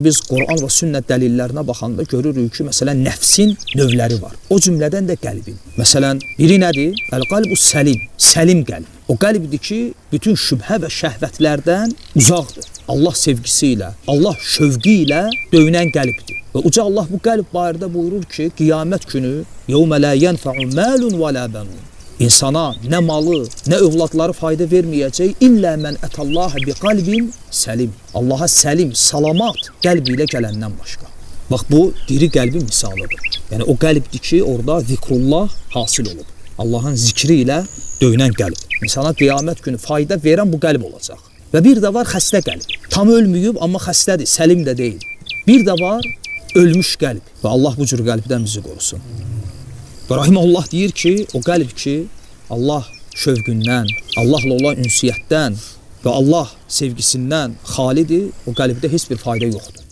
Biz Quran və sünnət dəlillərinə baxanda görürük ki, məsələn, nəfsin növləri var. O cümlədən də qəlbin. Məsələn, biri nədir? Əl-qalbu səlim, səlim qəlb. O qəlbdir ki, bütün şübhə və şəhvətlərdən uzaqdır. Allah sevgisi ilə, Allah şövqi ilə döyünən qəlbdir. Və uca Allah bu qəlb barədə buyurur ki, qiyamət günü yevmə la yenfa'u malun və la banun. İnsana nə malı, nə övladları fayda verməyəcək. İllə mən ətəllaha bi qalbin səlim. Allaha səlim, salamat qəlb ilə gələndən başqa. Bax, bu diri qəlbin misalıdır. Yəni, o qəlbdir ki, orada zikrullah hasil olub. Allahın zikri ilə döyünən qəlb. İnsana qiyamət günü fayda verən bu qəlb olacaq. Və bir də var xəstə qəlb. Tam ölməyib, amma xəstədir, səlim də deyil. Bir də var ölmüş qəlb. Və Allah bu cür qəlbdən bizi qorusun. Və Rahiməhullah deyir ki, o qəlb ki, Allah şövqündən, Allahla olan ünsiyyətdən və Allah sevgisindən xalidir, o qəlbdə heç bir fayda yoxdur.